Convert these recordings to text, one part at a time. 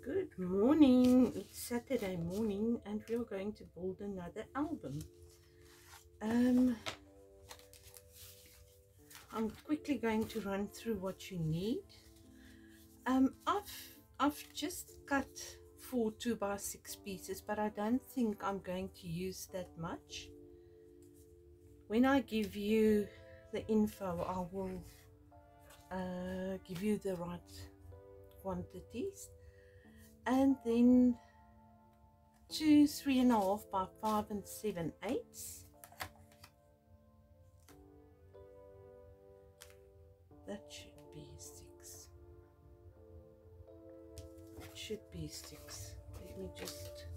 Good morning. It's Saturday morning and we are going to build another album. I'm quickly going to run through what you need. I've just cut 4 2x6 pieces, but I don't think I'm going to use that much. When I give you the info, I will give you the right quantities. And then 2 3.5 by 5 7/8. That should be 6. It should be 6. Let me just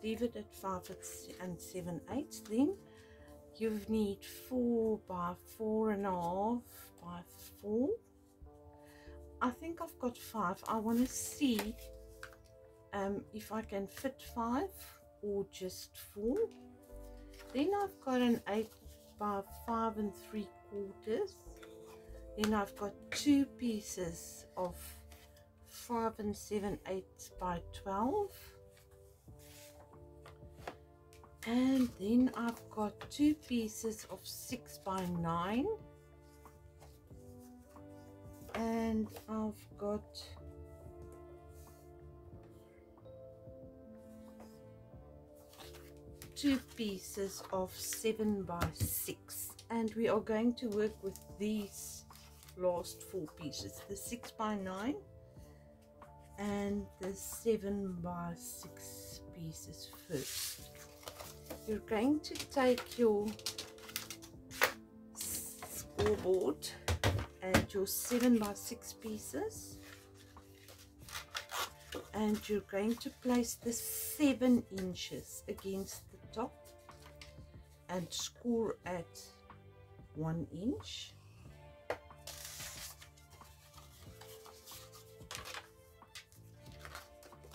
leave it at 5 7/8. Then you need 4 by 4.5 by 4. I think I've got 5. I want to see if I can fit 5 or just 4. Then I've got an 8 by 5 3/4. Then I've got 2 pieces of 5 7/8 by 12. And then I've got 2 pieces of 6 by 9. And I've got 2 pieces of 7 by 6. And we are going to work with these last 4 pieces, the 6 by 9 and the 7 by 6 pieces first. You're going to take your scoreboard and your 7 by 6 pieces, and you're going to place the 7 inches against the top and score at 1 inch.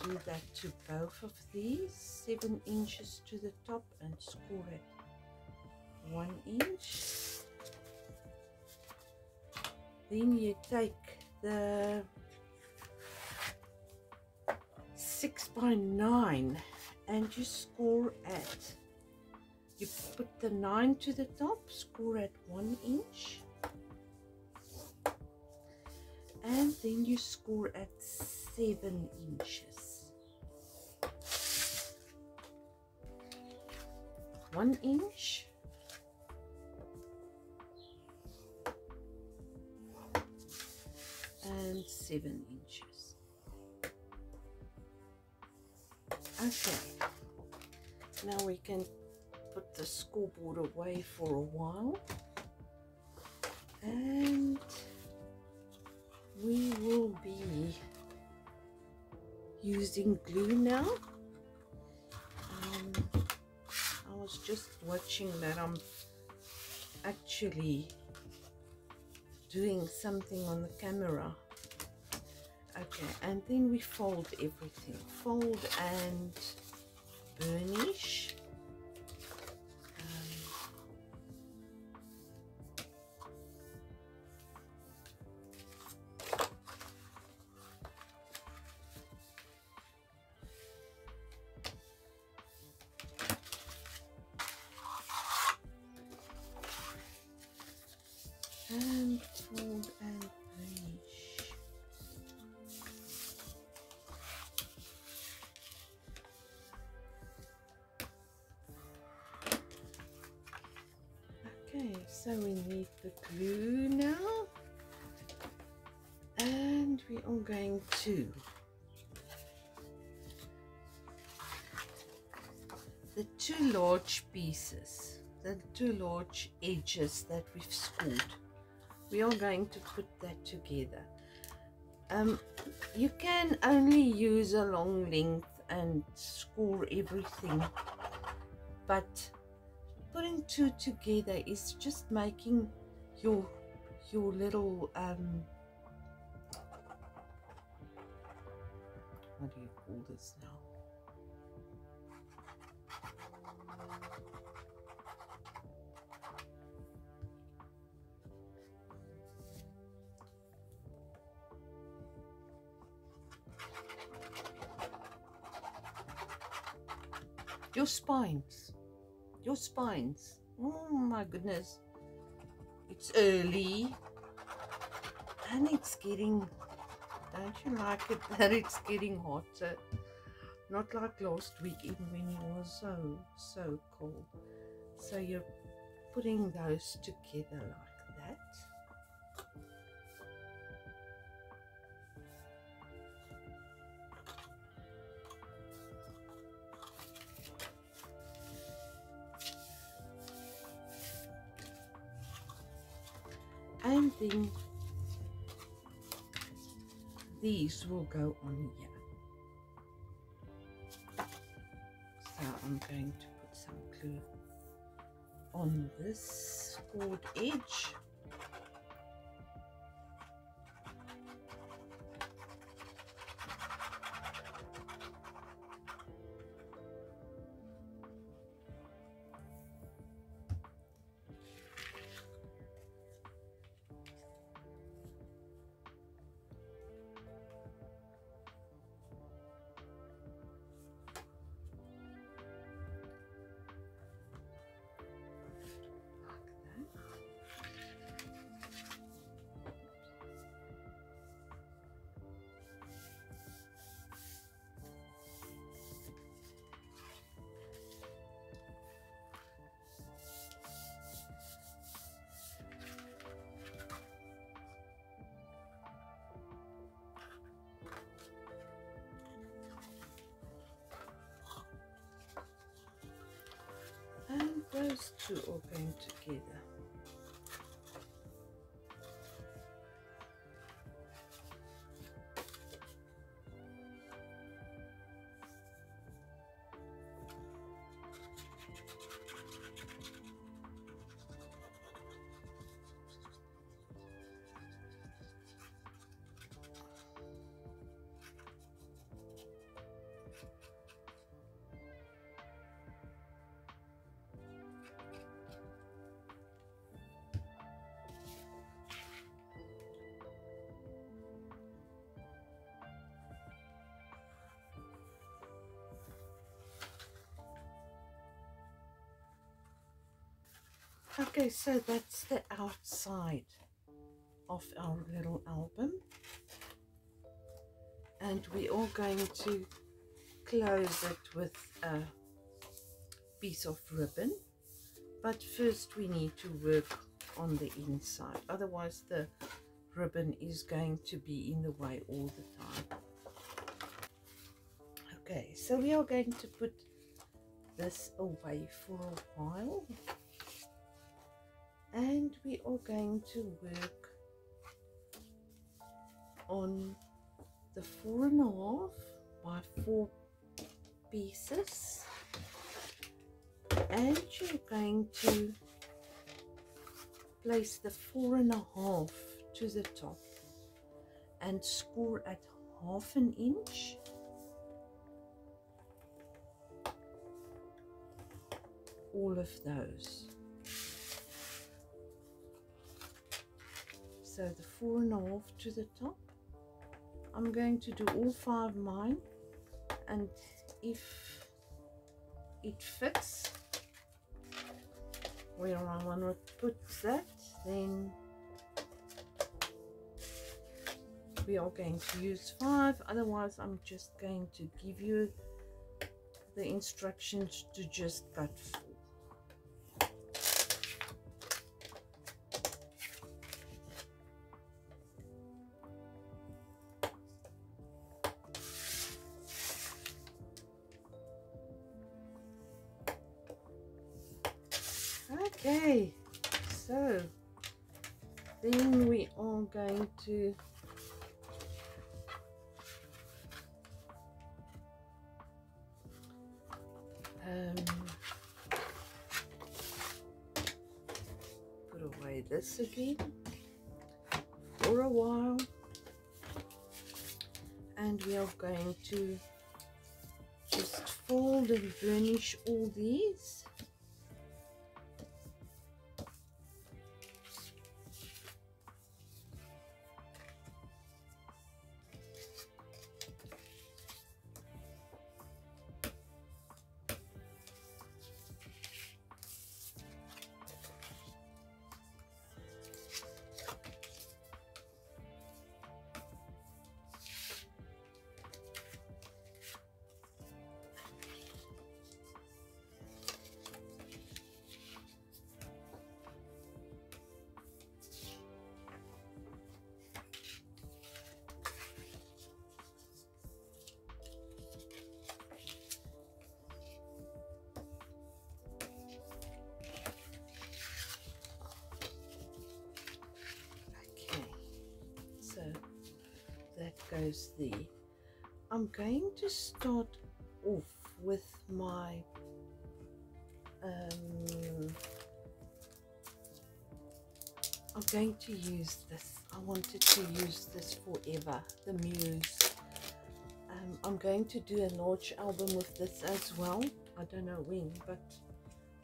Do that to both of these, 7 inches to the top and score at 1 inch. Then you take the 6 by 9 and you score at, you put the 9 to the top, score at 1 inch. And then you score at 7 inches. 1 inch. And 7 inches. Okay, now we can put the scoreboard away for a while, and we will be using glue now. I was just watching that I'm actually doing something on the camera. Okay, and then we fold everything. Fold and burnish. And fold and burnish. Okay, so we need the glue now, and we are going to the 2 large pieces, the 2 large edges that we've scored. We are going to put that together. You can only use a long length and score everything, but putting 2 together is just making your little what do you call this now? your spines, oh my goodness, it's early and it's getting, don't you like it that it's getting hotter? Not like last weekend when it was so cold. So you're putting those together like that. And then these will go on here. So I'm going to put some glue on this scored edge. And those two are going together. Okay, so that's the outside of our little album, and we are going to close it with a piece of ribbon, but first we need to work on the inside, otherwise the ribbon is going to be in the way all the time. Okay, so we are going to put this away for a while, and we are going to work on the 4.5 by 4 pieces, and you're going to place the 4.5 to the top and score at 1/2 inch. All of those. So the 4.5 to the top. I'm going to do all 5 mine, and if it fits where I want to put that, then we are going to use 5. Otherwise I'm just going to give you the instructions to just cut 4. Okay, so then we are going to put away this again for a while, and we are going to just fold and burnish all these. goes there. I'm going to start off with my I'm going to use this. I wanted to use this forever, the Muse. I'm going to do a large album with this as well. I don't know when, but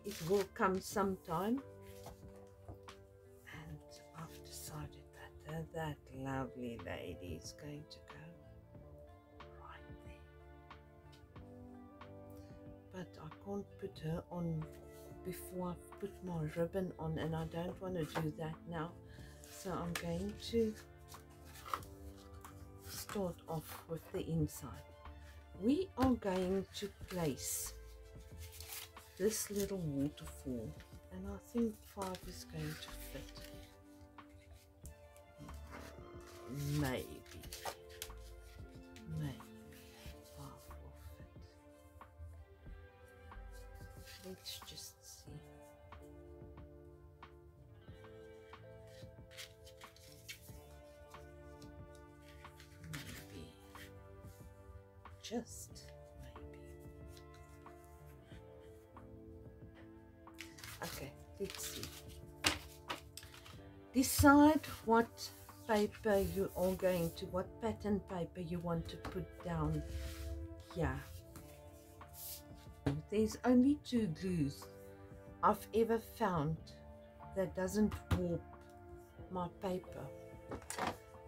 it will come sometime. And I've decided that that lovely lady is going to go right there. But I can't put her on before I've put my ribbon on, and I don't want to do that now. So I'm going to start off with the inside. We are going to place this little waterfall, and I think 5 is going to fit. Maybe 5 will fit. Let's just see. Maybe. Just maybe. Okay, let's see. Decide what paper you are going to, what pattern paper you want to put down here. There's only 2 glues I've ever found that doesn't warp my paper,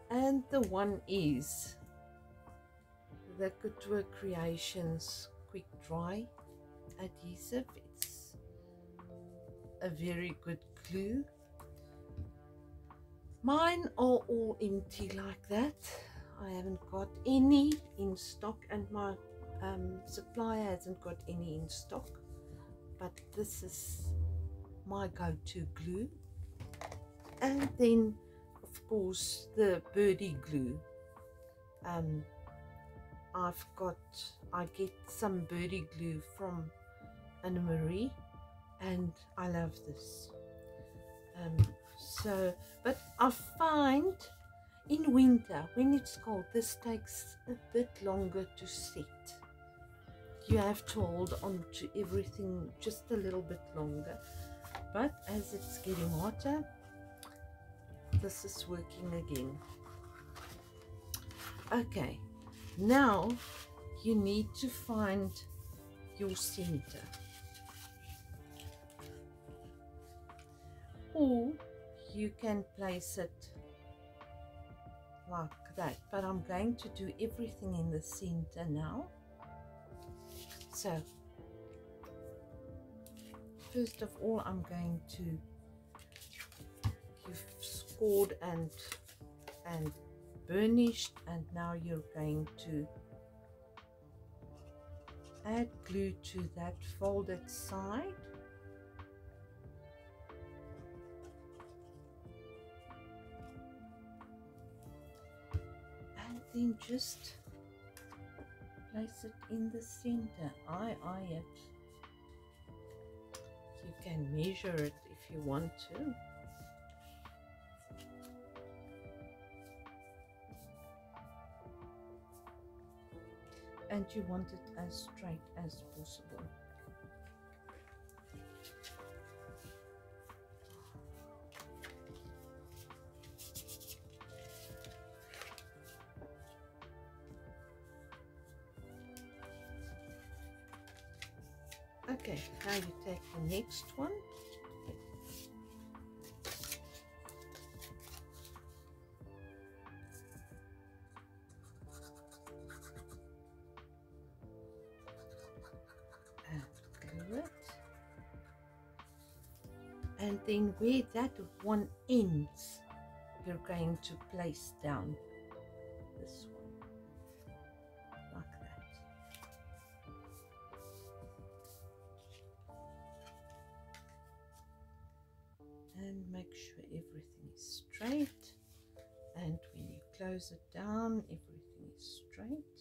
and the one is the Couture Creations Quick Dry adhesive. It's a very good glue. Mine are all empty like that. I haven't got any in stock, and my supplier hasn't got any in stock, but this is my go-to glue. And then of course the birdie glue. I get some birdie glue from Anna Marie, and I love this. But I find in winter when it's cold, this takes a bit longer to set. You have to hold on to everything just a little bit longer, but as it's getting hotter, this is working again. Okay, now you need to find your center, or you can place it like that, but I'm going to do everything in the center now. So first of all, I'm going to, you've scored and burnished, and now you're going to add glue to that folded side. And then just place it in the center. Eye it. You can measure it if you want to. And you want it as straight as possible. Okay, now you take the next one. And glue it. And then where that one ends, you're going to place down this one, like that. And make sure everything is straight, and when you close it down, everything is straight.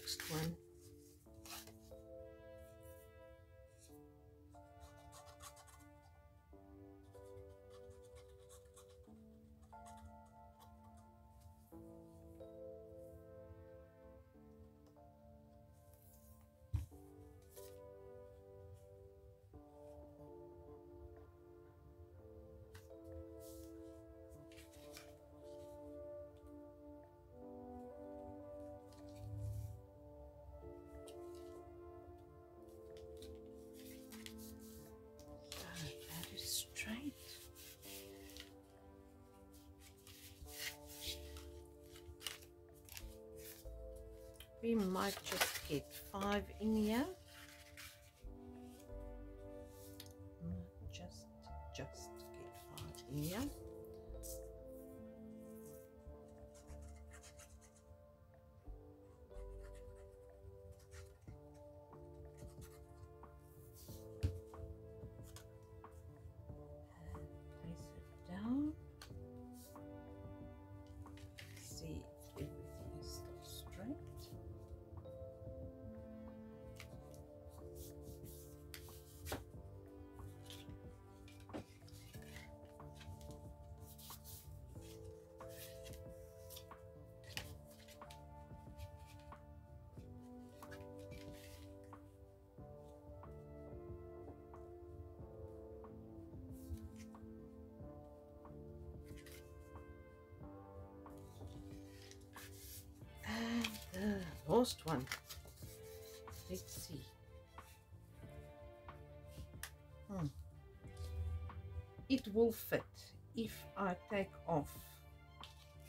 next one. We might just get 5 in here. Just get 5 in here. Place it down. See if everything is still straight. Last one. Let's see. It will fit if I take off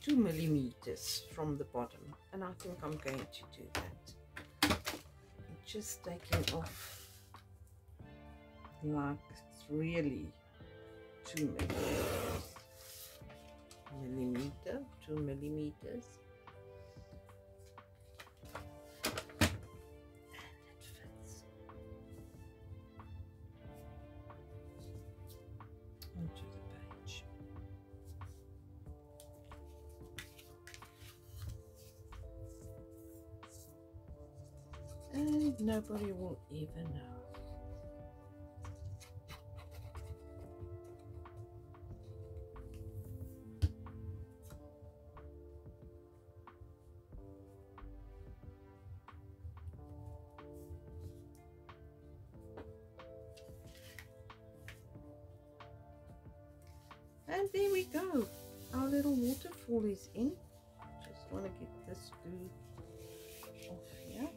2 millimeters from the bottom, and I think I'm going to do that. I'm just taking off like it's really 2 millimeters. 2 millimeters. Onto the page. And nobody will ever know. And there we go. Our little waterfall is in. Just want to get this glue off here.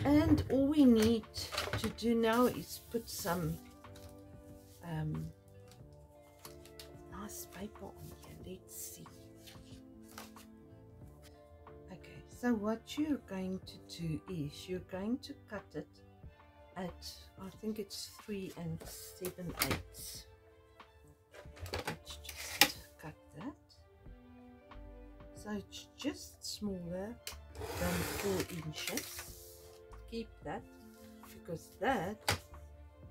And all we need to do now is put some nice paper on here. Let's see. Okay, so what you're going to do is you're going to cut it at, I think it's 3 7/8. Let's just cut that. So it's just smaller than 4 inches. Keep that, because that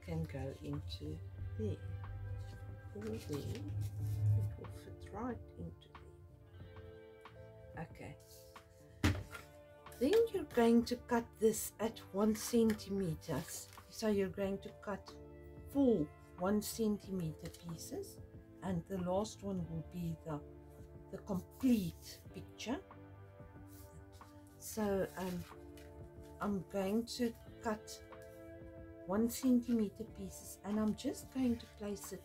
can go into there or there. It will fit right into there. Okay. Then you're going to cut this at 1 centimeter. So you're going to cut 4 1 centimeter pieces, and the last one will be the complete picture. So I'm going to cut 1 centimeter pieces, and I'm just going to place it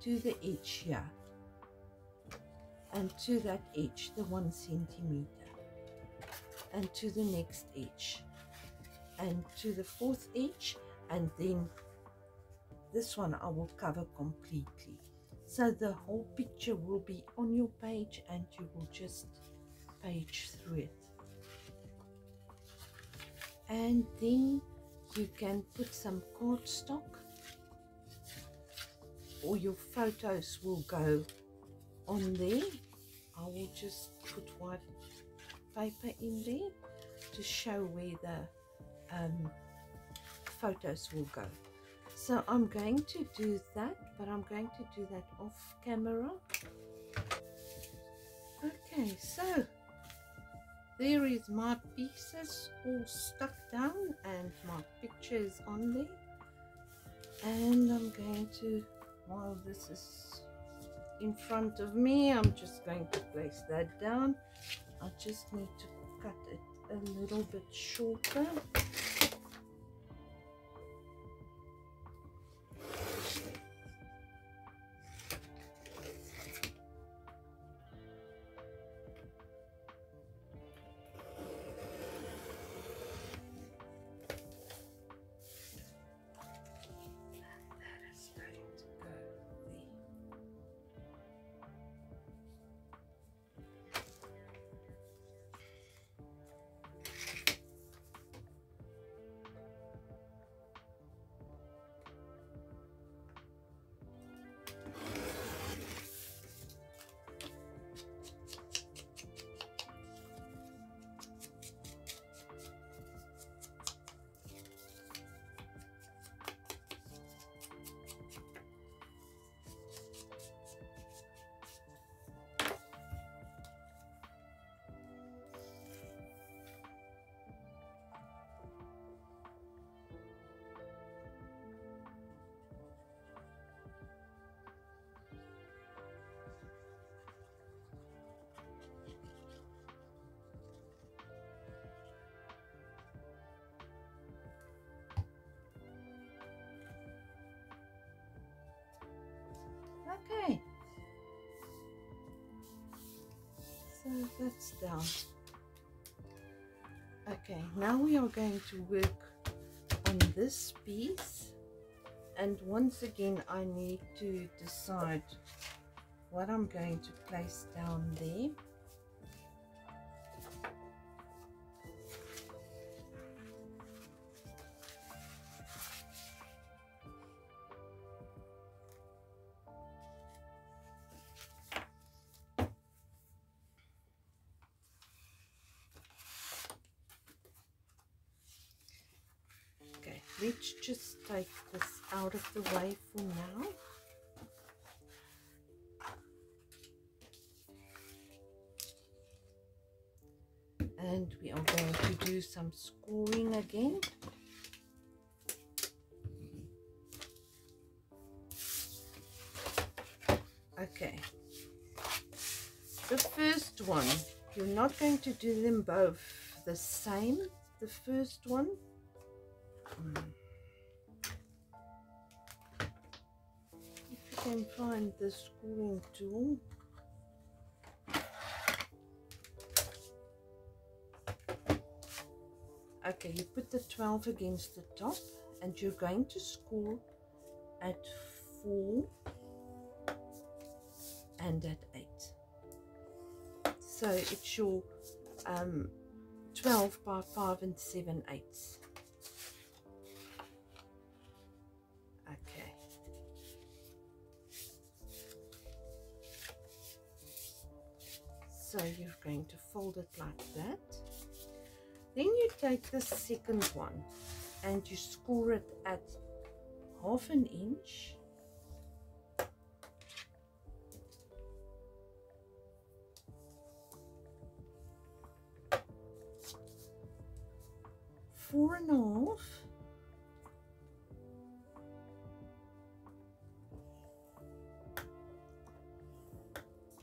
to the edge here, and to that edge, the 1 centimeter, and to the next edge, and to the 4th edge, and then this one I will cover completely. So the whole picture will be on your page, and you will just page through it. And then you can put some cardstock, or your photos will go on there. I will just put white paper in there to show where the photos will go. So I'm going to do that, but I'm going to do that off camera. Okay, so there is my pieces all stuck down and my picture is on there. And I'm going to, while this is in front of me, I'm just going to place that down. I just need to cut it a little bit shorter. Okay, so that's down. Okay, now we are going to work on this piece, and once again I need to decide what I'm going to place down there. Okay, let's just take this out of the way for now. And we are going to do some scoring again. Okay, the first one, you're not going to do them both the same. The first one, if you can find the scoring tool. Okay, you put the 12 against the top and you're going to score at 4 and at 8. So it's your 12 by 5 and 7/8. Okay. So you're going to fold it like that. Then you take the second one and you score it at 1/2 inch. Four and a half.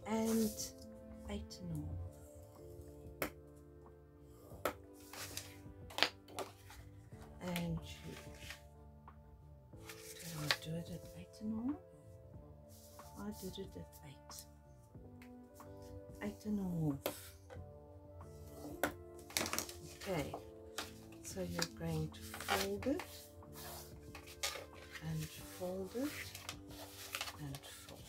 And 8 and a half. And you do it at 8 and a half. I did it at 8. 8 and a half. Okay, so you're going to fold it and fold it and fold it.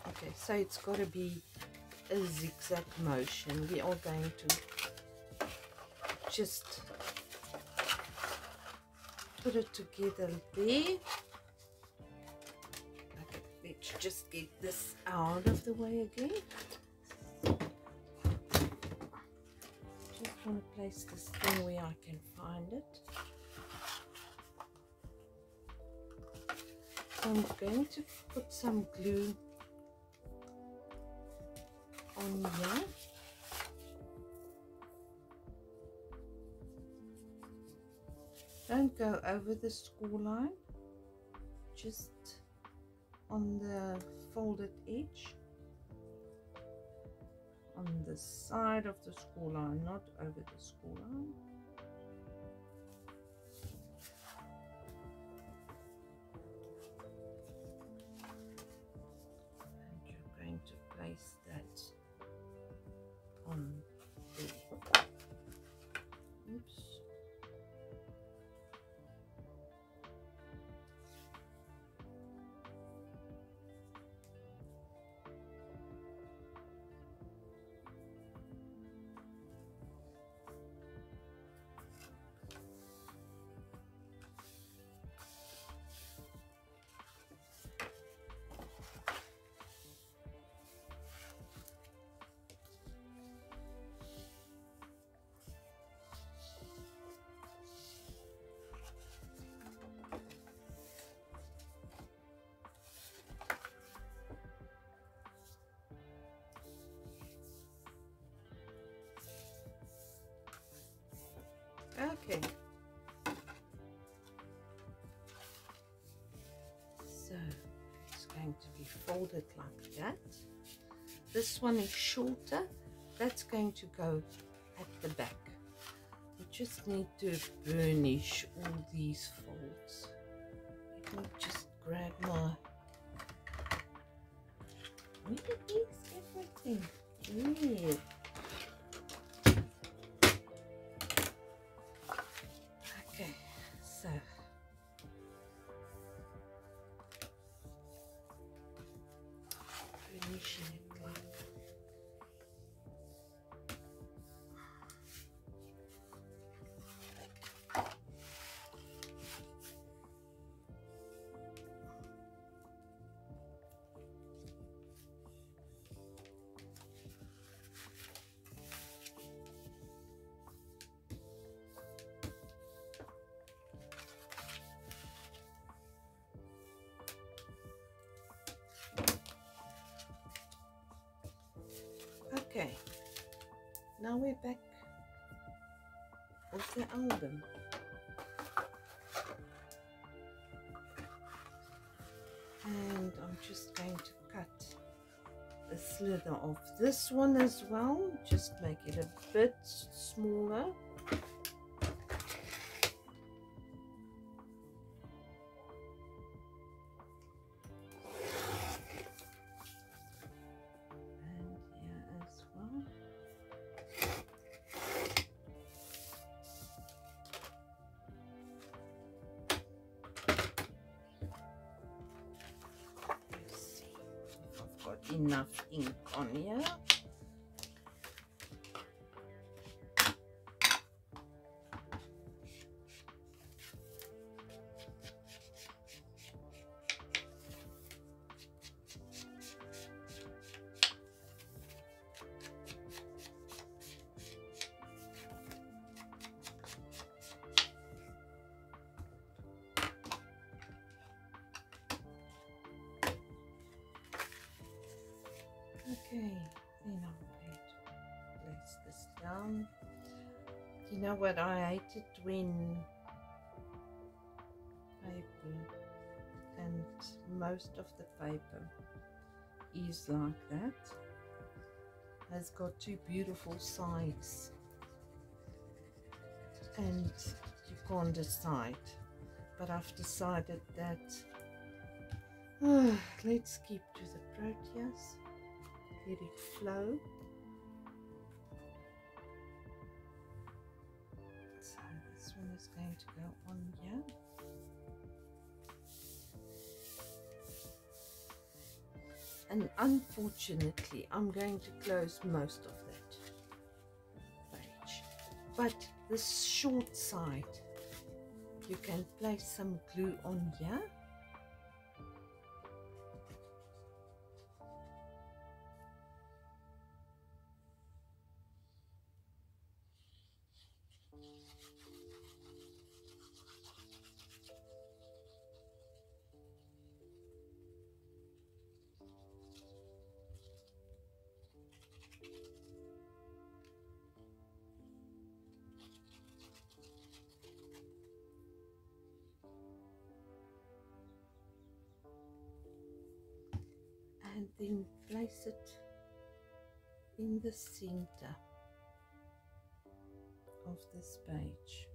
Okay, so it's got to be a zigzag motion. We are going to just put it together there. Okay, let's just get this out of the way again. Just want to place this thing where I can find it. So I'm going to put some glue on here. Don't go over the score line, just on the folded edge, on the side of the score line, not over the score line. And you're going to place that on there. Oops. Okay, so it's going to be folded like that. This one is shorter, that's going to go at the back. We just need to burnish all these folds. Let me just grab my... Where is everything? Yeah. Okay, so finishing it like okay, now we're back with the album. And I'm just going to cut the slither of this one as well, just make it a bit smaller. Enough ink on here. Okay, then I'm going to place this down. You know what, I hate it when paper, and most of the paper is like that, has got two beautiful sides and you can't decide, but I've decided that let's keep to the proteas. Let it flow. So this one is going to go on here. And unfortunately, I'm going to close most of that page. But this short side You can place some glue on here. And then place it in the center of this page.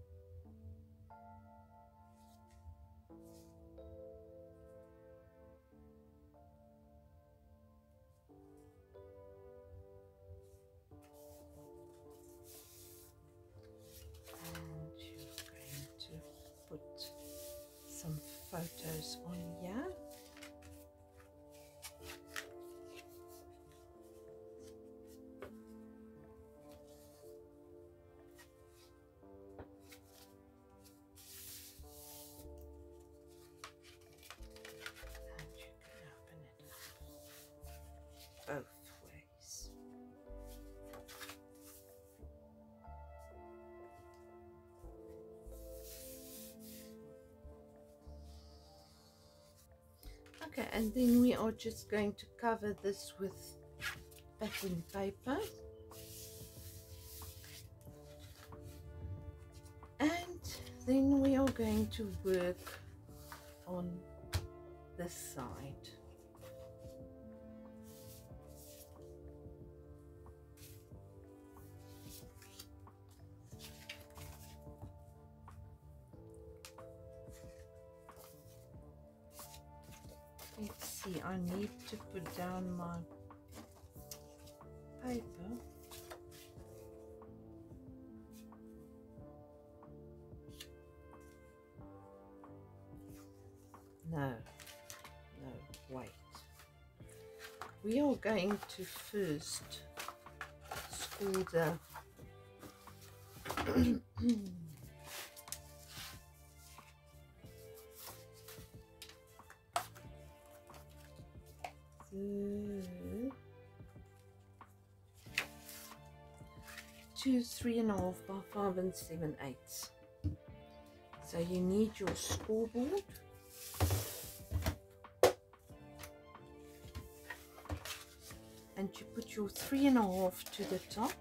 And you're going to put some photos on here. Both ways. Okay, and then we are just going to cover this with packing paper, and then we are going to work on this side. Let's see, I need to put down my paper. No, wait. We are going to first score the two 3.5 by 5 7/8. So you need your scoreboard, and you put your 3.5 to the top,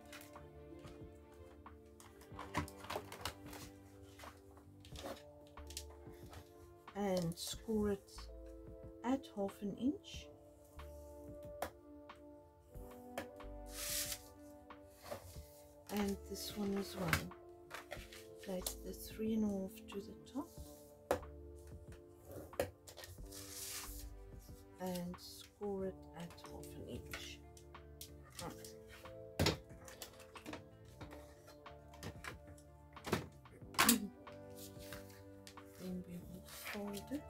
and score it at 1/2 inch. And this one as well. Place the 3.5 to the top and score it at 1/2 inch. Then we will fold it.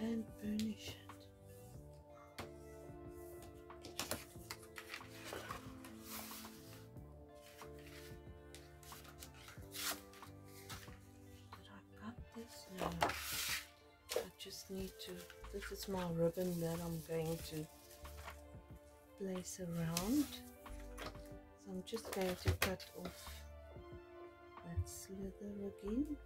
And burnish it. Did I cut this? No. I just need to, this is my ribbon that I'm going to place around. So I'm just going to cut off that slither again.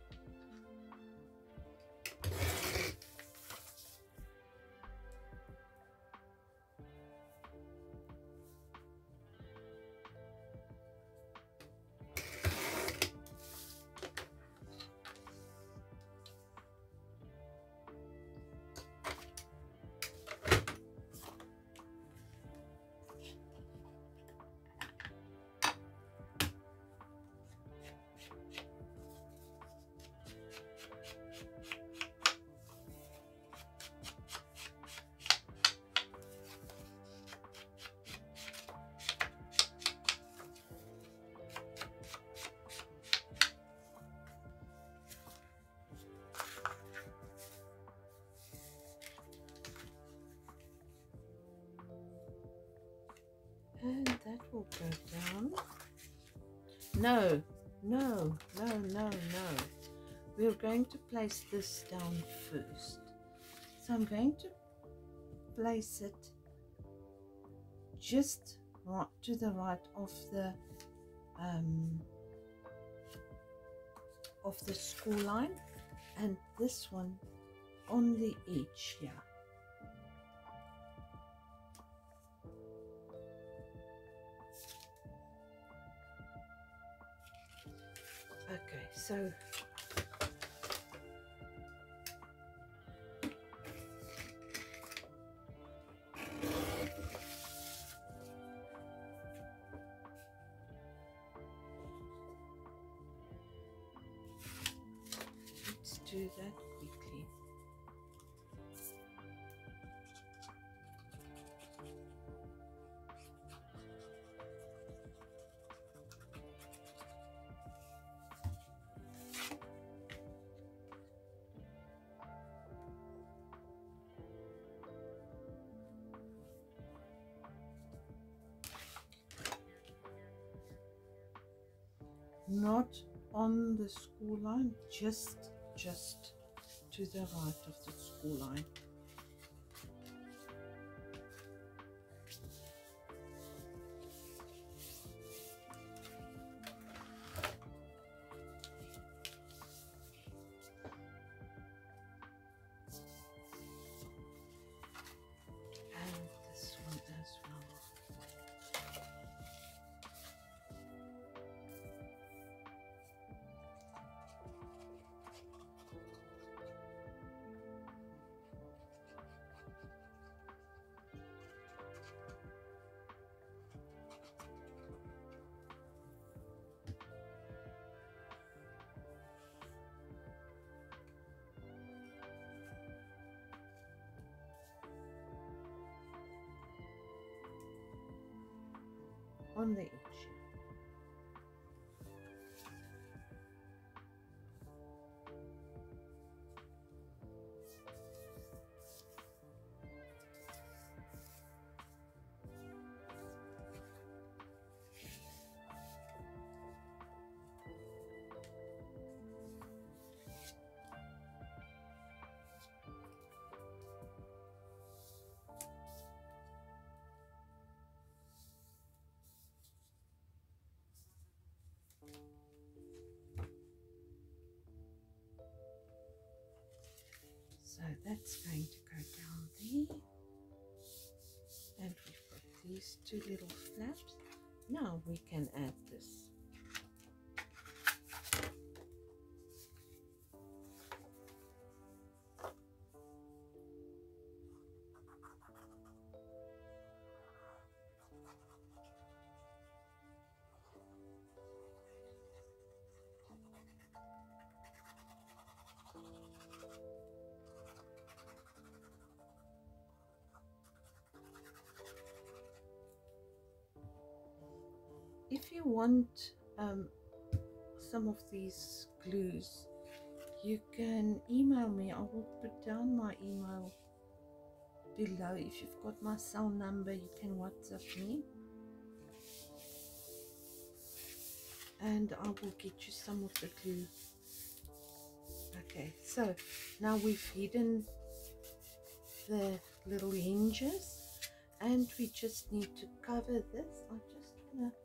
And that will go down. No, no, no, no, no. We're going to place this down first. So I'm going to place it just right to the right of the score line, and this one on the edge here. Okay, so let's do that quickly. Not on the score line, just to the right of the score line. And this one as well. On the edge. So that's going to go down there, and we've got these two little flaps. Now we can add this. If you want some of these glues, you can email me. I will put down my email below. If you've got my cell number, you can WhatsApp me, and I will get you some of the glue. Okay, so now we've hidden the little hinges, and we just need to cover this. I just want to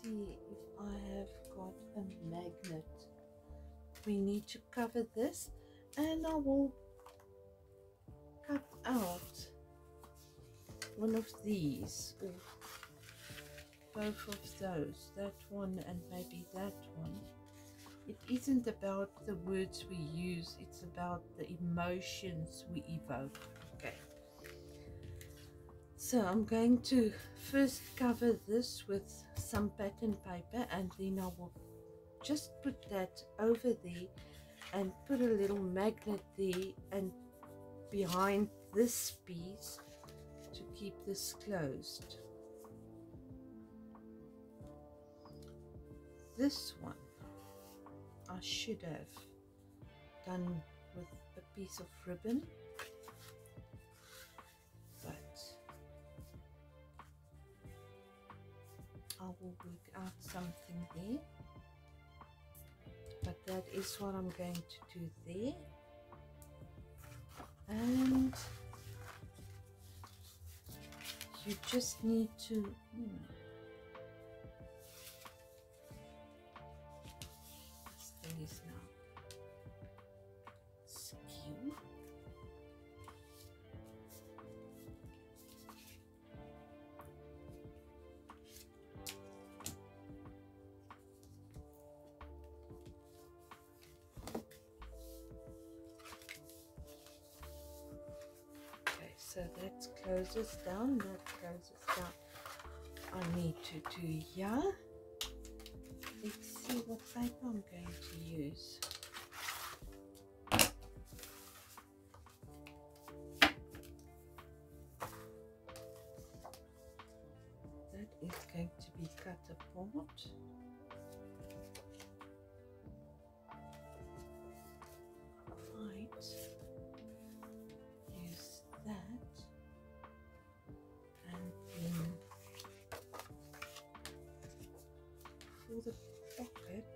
see if I have got a magnet. We need to cover this, and I will cut out one of these, or both of those, that one and maybe that one. It isn't about the words we use, it's about the emotions we evoke. Okay, so I'm going to first cover this with some pattern paper, and then I will just put that over there and put a little magnet there and behind this piece to keep this closed. This one I should have done with a piece of ribbon, but I will work out something there, but that is what I'm going to do there. And you just need to this thing is now skew. So that closes down, that closes down. I need to do here. Let's see what paper I'm going to use. That is going to be cut apart. Right. Use that. And then for the pocket,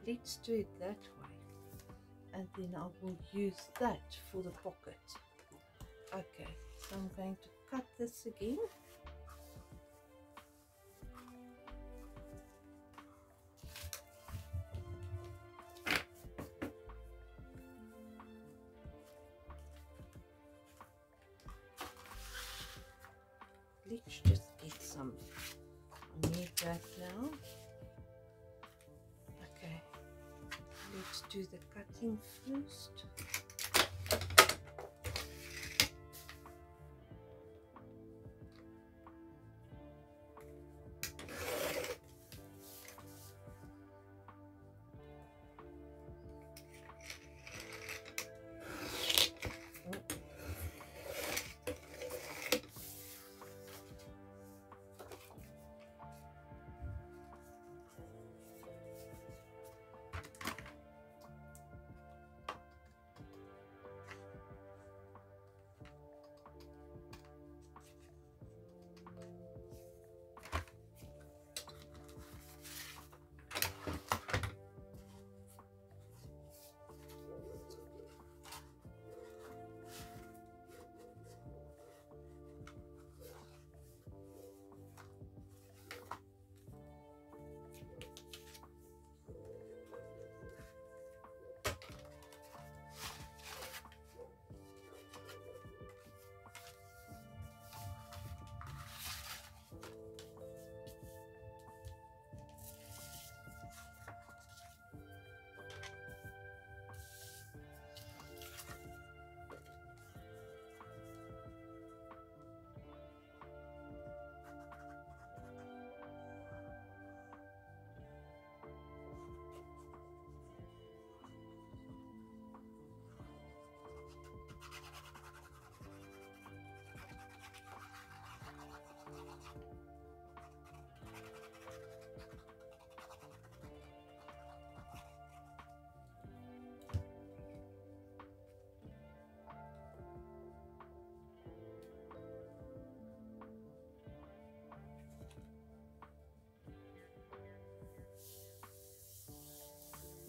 let's do it that way, and then I will use that for the pocket. Okay, so I'm going to cut this again. Let's just get some. I need that now. Okay, let's do the cutting first.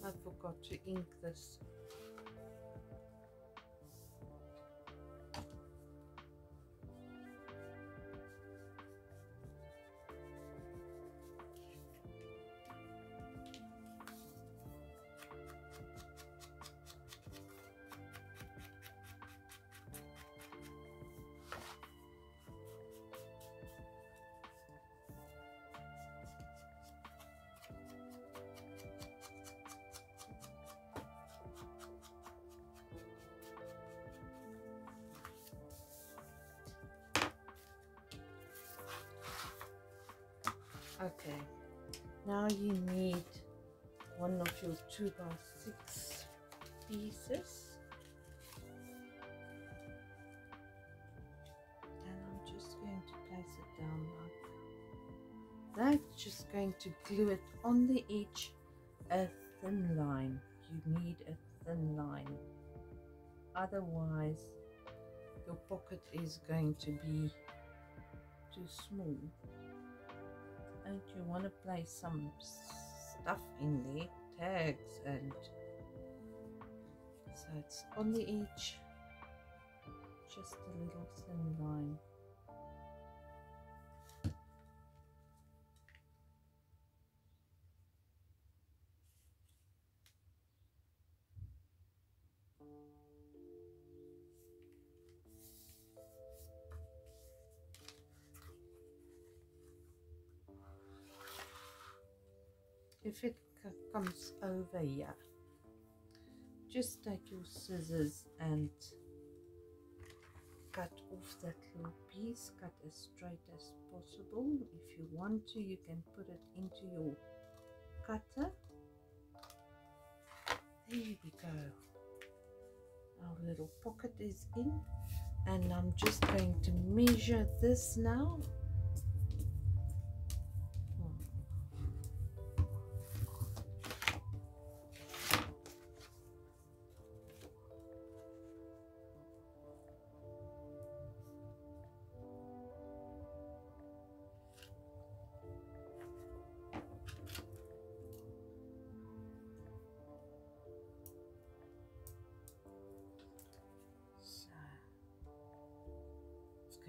I forgot to ink this. Okay, now you need one of your 2x6 pieces, and I'm just going to place it down like That's just going to glue it on the edge, a thin line. You need a thin line, otherwise your pocket is going to be too small. And you want to place some stuff in there, tags, and so it's on the edge, just a little thin line. If it comes over here, just take your scissors and cut off that little piece. Cut as straight as possible. If you want to, you can put it into your cutter. There we go. Our little pocket is in, and I'm just going to measure this now.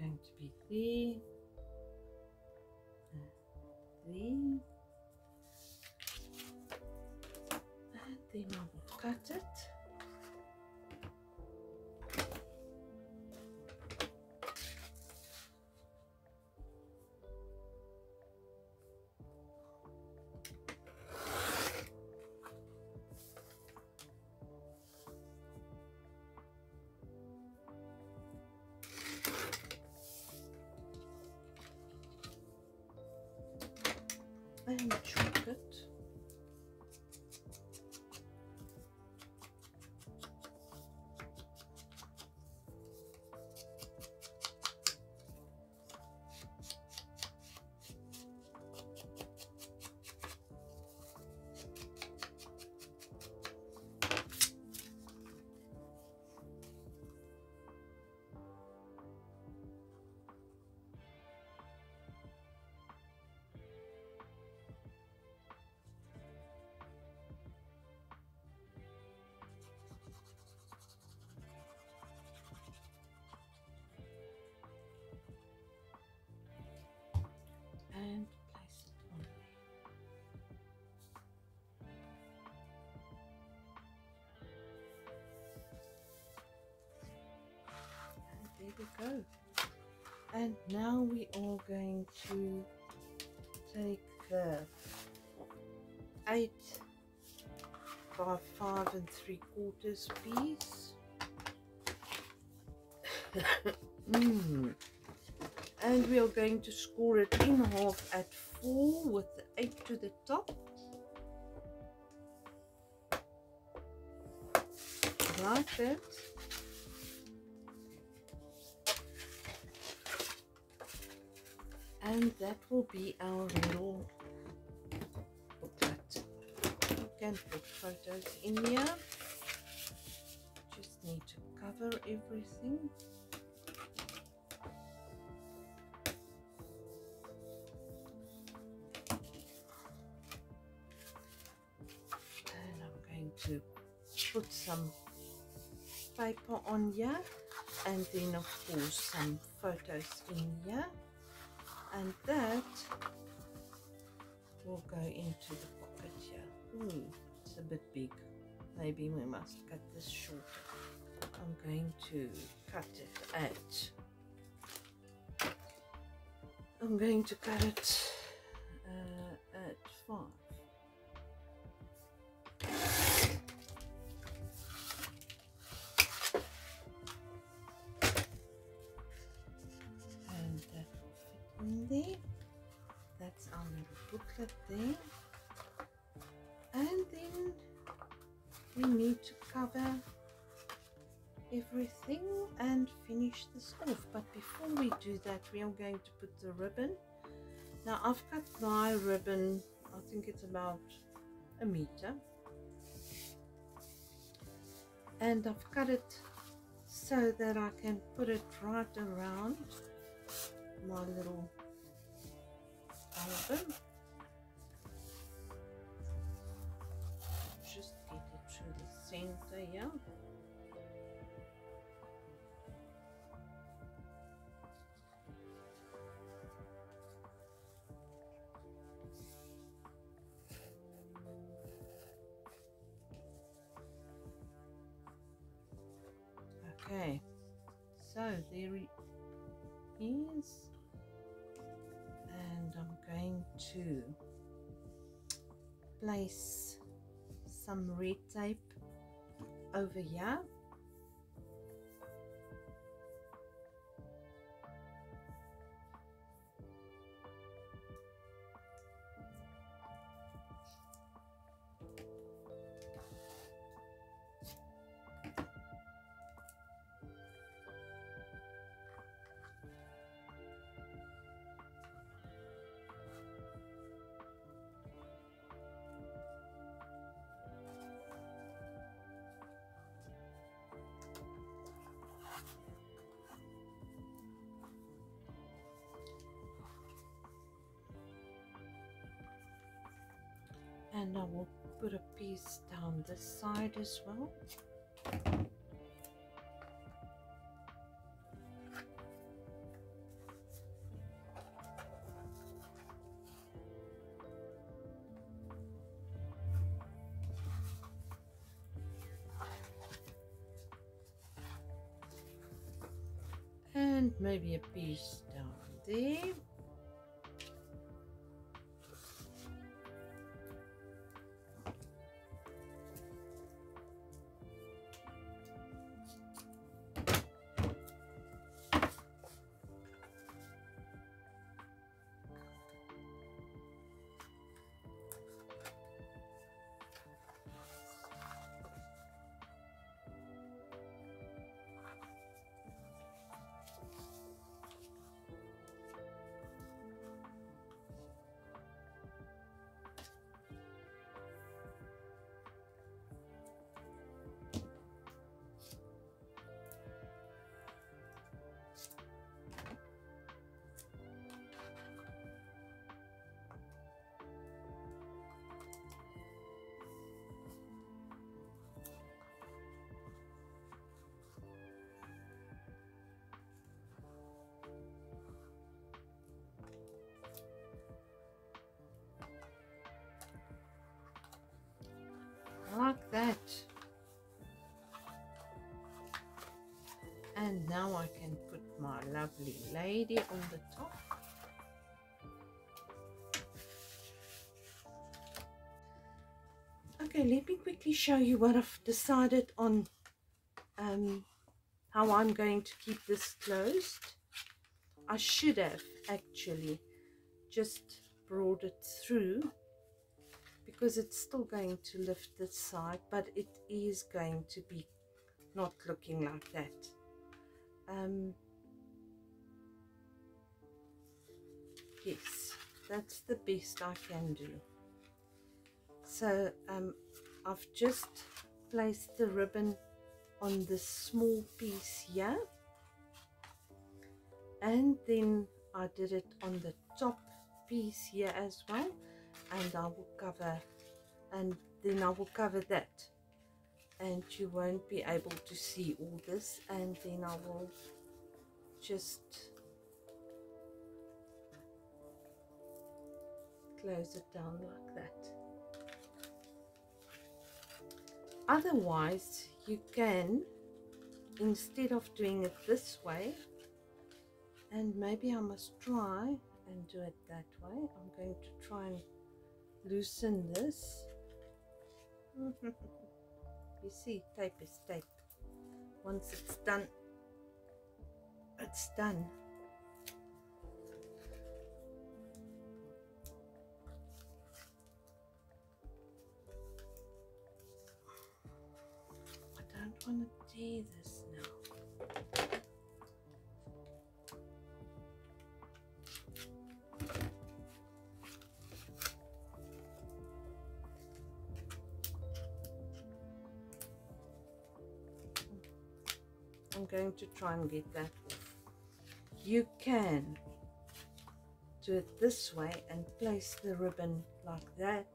Going to be there, and then I will cut it. And chop it. And place it on there. And there we go. And now we are going to take the 8 by 5 3/4 piece. And we are going to score it in half at 4 with the 8 to the top, like that. And that will be our little booklet. You can put photos in here. Just need to cover everything. To put some paper on here, and then of course some photos in here, and that will go into the pocket here. Ooh, it's a bit big. Maybe we must cut this short. I'm going to cut it at 5. In there, that's our little booklet there, and then we need to cover everything and finish this off. But before we do that, we are going to put the ribbon Now I've cut my ribbon, I think it's about 1 meter, and I've cut it so that I can put it right around my little album. Just get it through the center here. Okay, so there it is, and I'm going to place some red tape over here. And I will put a piece down this side as well. And maybe a piece down there. Like that. And now I can put my lovely lady on the top. Okay, let me quickly show you what I've decided on, how I'm going to keep this closed. I should have actually just brought it through, because it's still going to lift this side, but it is going to be not looking like that. Yes, that's the best I can do. So I've just placed the ribbon on this small piece here, and then I did it on the top piece here as well, and I will cover, and then I will cover that, and you won't be able to see all this, and then I will just close it down like that. Otherwise, you can, instead of doing it this way, and maybe I must try and do it that way. I'm going to try and loosen this. You see, tape is tape. Once it's done, it's done. I don't want to tear this now. I'm going to try and get that off. You can do it this way and place the ribbon like that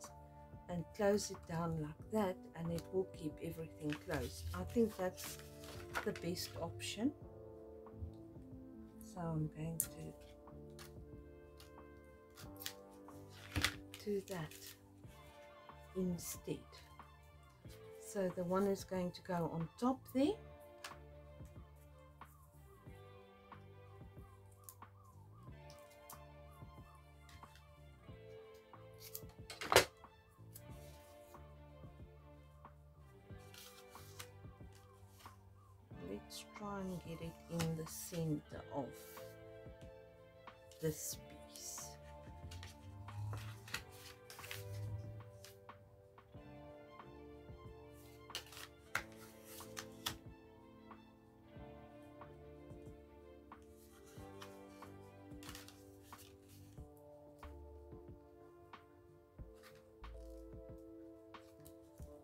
and close it down like that, and it will keep everything closed. I think that's the best option. So I'm going to do that instead. So the one is going to go on top there. Let's try and get it in the center of this piece.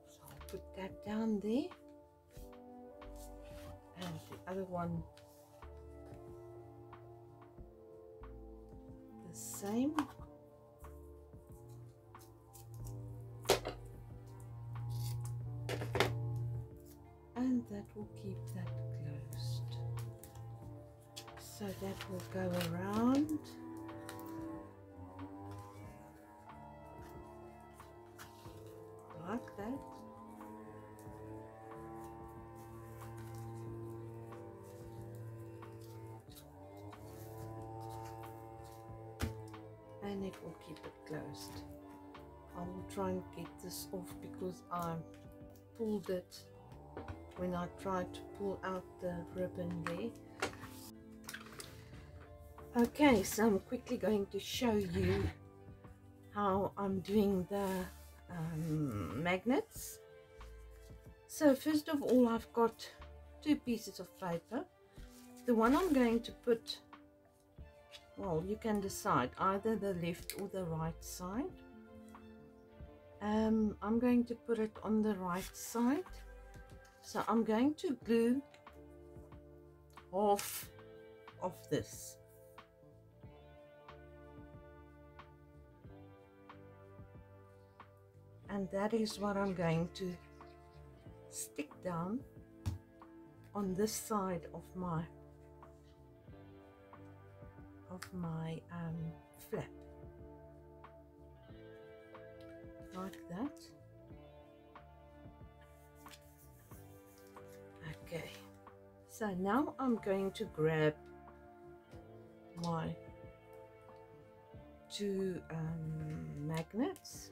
So I'll put that down there. And the other one the same. And that will keep that closed. So that will go around. Like that. And it will keep it closed. I will try and get this off because I pulled it when I tried to pull out the ribbon there. Okay, so I'm quickly going to show you how I'm doing the magnets. So first of all, I've got 2 pieces of paper. The one I'm going to put, well, you can decide either the left or the right side. I'm going to put it on the right side. So I'm going to glue half of this. And that is what I'm going to stick down on this side of my flap, like that. Okay, so now I'm going to grab my 2 magnets,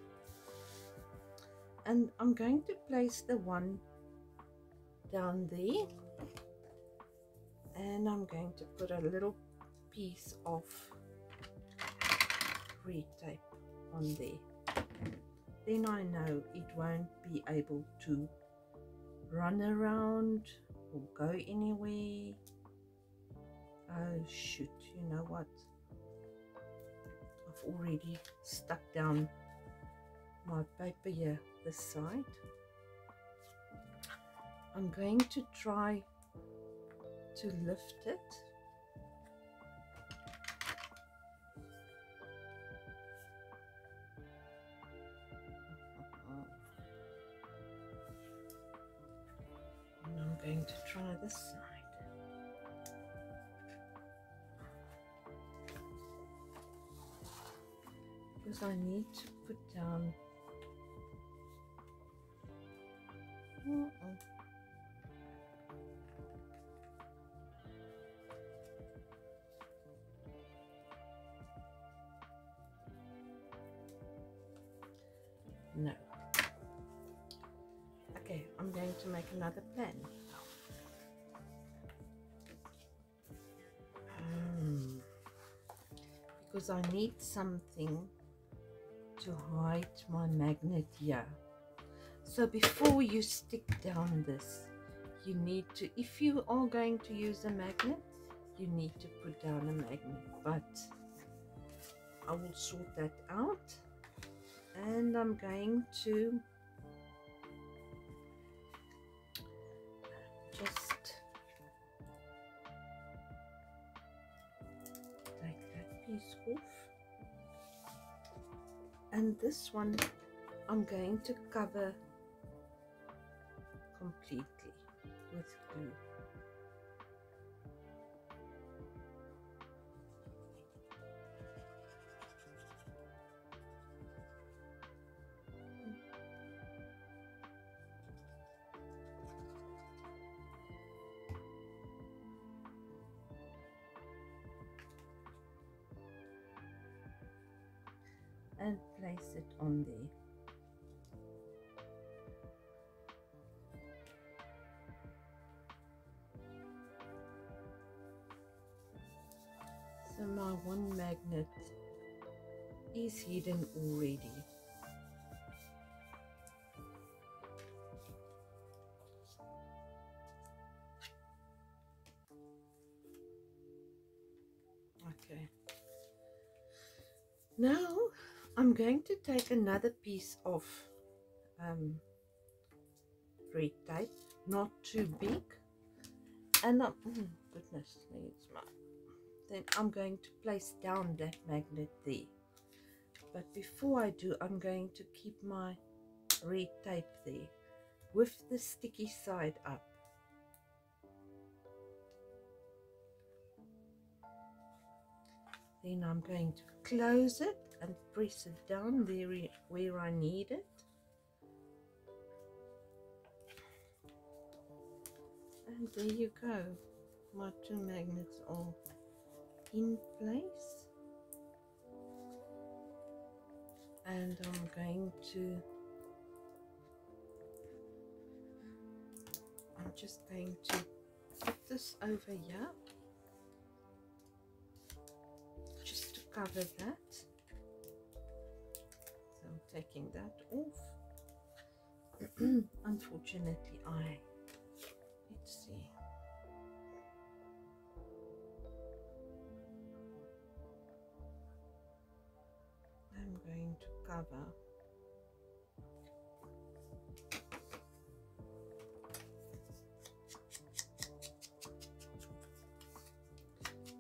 and I'm going to place the one down there, and I'm going to put a little piece of red tape on there. Then I know it won't be able to run around or go anywhere. Oh shoot, you know what? I've already stuck down my paper here this side. I'm going to try to lift it. And I'm going to try this side. Because I need to put down no. Okay, I'm going to make another plan. Because I need something to hide my magnet here. So before you stick down this, you need to, if you are going to use a magnet, you need to put down a magnet, but I will sort that out. And I'm going to just And this one I'm going to cover completely with glue. And place it on there. So my one magnet is hidden already. Okay. Now I'm going to take another piece of red tape, not too big, and oh goodness, there's my. Then I'm going to place down that magnet there. But before I do, I'm going to keep my red tape there with the sticky side up. Then I'm going to close it and press it down there where I need it. And there you go. My two magnets are in place. And I'm just going to put this over here just to cover that. So I'm taking that off. Unfortunately, let's see. I'm going to cover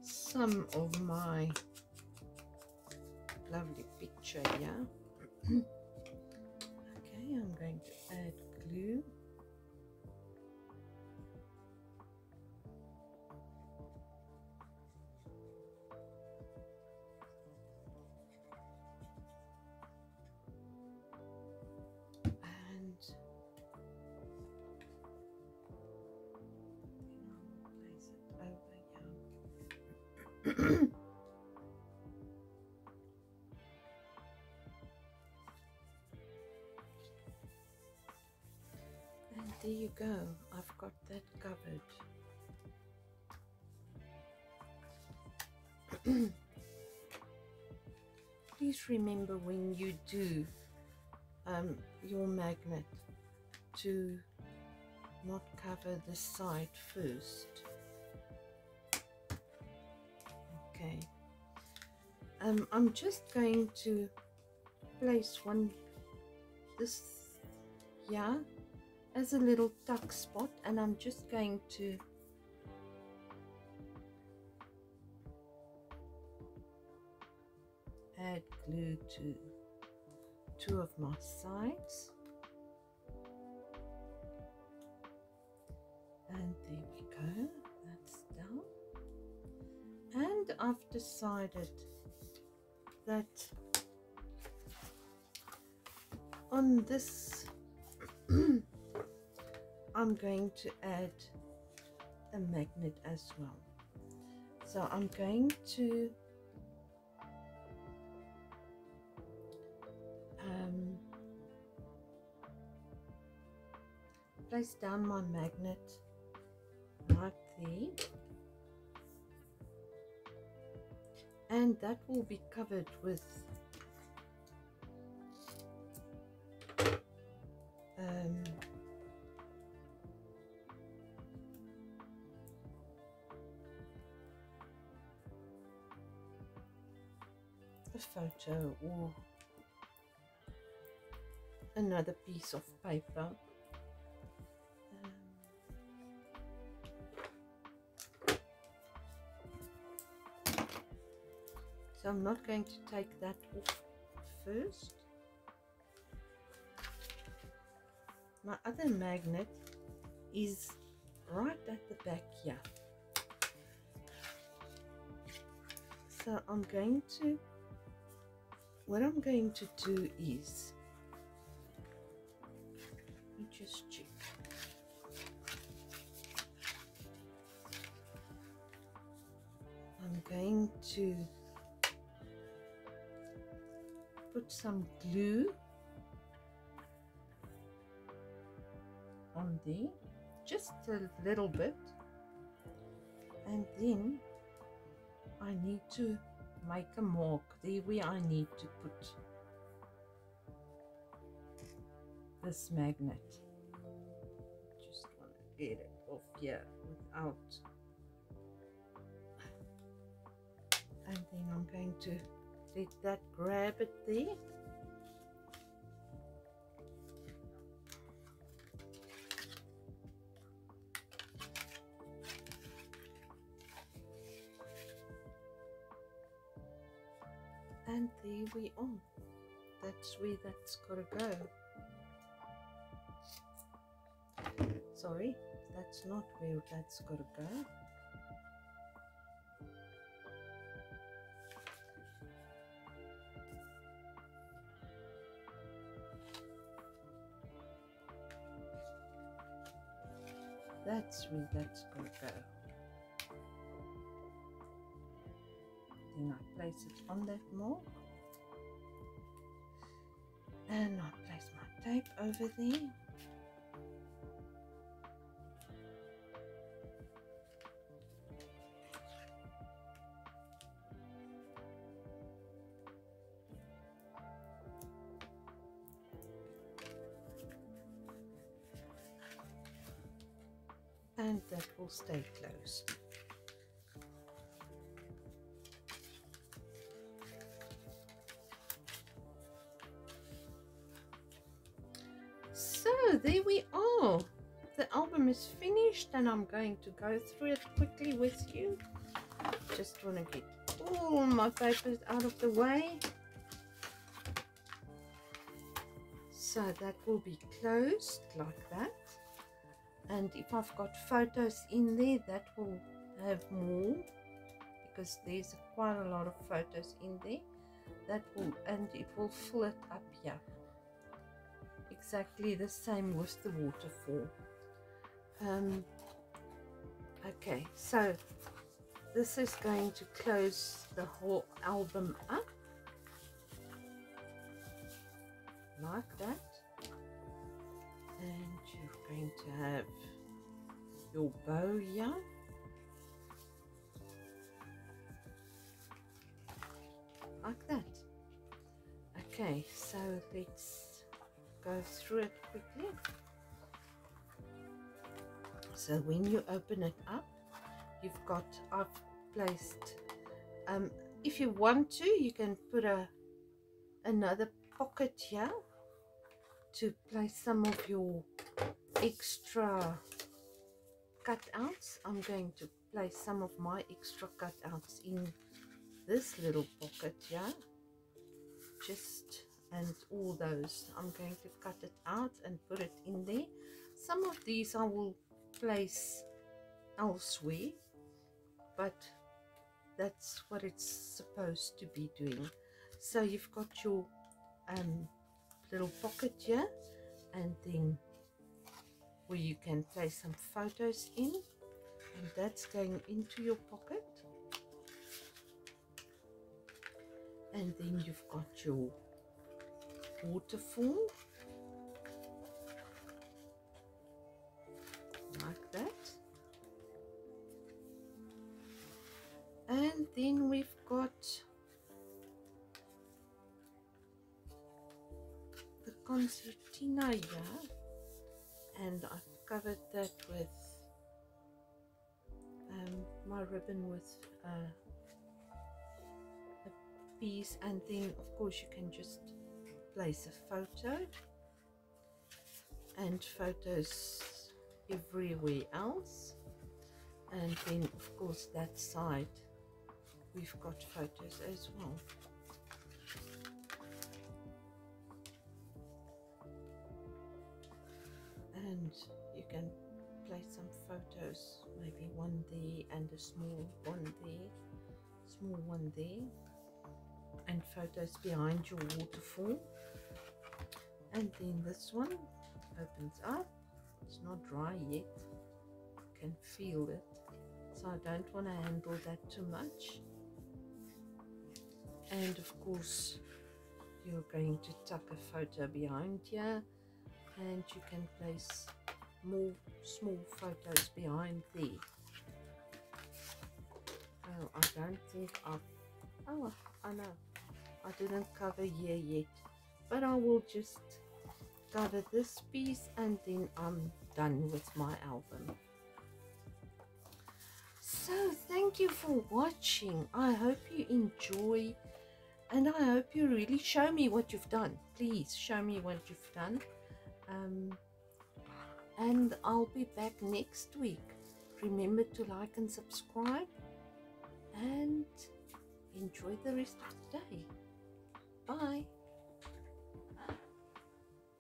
some of my lovely picture here. Okay, I'm going to add glue. And place it over here. And there you go, I've got that covered. Please remember when you do your magnet to not cover the side first. Okay, I'm just going to place this here as a little tuck spot, and I'm just going to add glue to two of my sides, and there we go, that's done. And I've decided that on this I'm going to add a magnet as well. So I'm going to place down my magnet right there, and that will be covered with a photo or another piece of paper. So I'm not going to take that off first. my other magnet is right at the back here. So what I'm going to do is, let me just check. I'm going to put some glue on there, just a little bit, and then I need to make a mark there where I need to put this magnet. Just want to get it off here without, and then I'm going to let that grab it there. And there we are. That's where that's got to go. Sorry, that's not where that's got to go. That's where that's got to go. Then I place it on that mark, and I place my tape over there. And that will stay closed. So there we are. The album is finished, and I'm going to go through it quickly with you. Just want to get all my papers out of the way. So that will be closed like that. And if I've got photos in there, that will have more, because there's quite a lot of photos in there. That will, and it will fill it up here. Exactly the same with the waterfall. Okay, so this is going to close the whole album up like that. And you're going to have your bow here. Like that. Okay, so let's go through it quickly. So when you open it up, you've got, I've placed, if you want to, you can put another pocket here to place some of your extra cutouts. I'm going to place some of my extra cutouts in this little pocket here, and all those I'm going to cut it out and put it in there. Some of these I will place elsewhere, but that's what it's supposed to be doing. So you've got your little pocket here, and then where you can place some photos in, and that's going into your pocket. And then you've got your waterfall like that, and then we've got the concertina here, and I've covered that with my ribbon with a piece, and then of course you can just place a photo, and photos everywhere else. And then of course that side we've got photos as well. and you can place some photos, maybe one there and a small one there, and photos behind your waterfall. And then this one opens up. It's not dry yet, you can feel it, so I don't want to handle that too much. And of course you're going to tuck a photo behind here, and you can place more small photos behind there. Oh, I don't think I know I didn't cover here yet, but I will just cover this piece and then I'm done with my album. So thank you for watching. I hope you enjoy, and I hope you really show me what you've done. Please show me what you've done. And I'll be back next week. Remember to like and subscribe, and enjoy the rest of the day. Bye.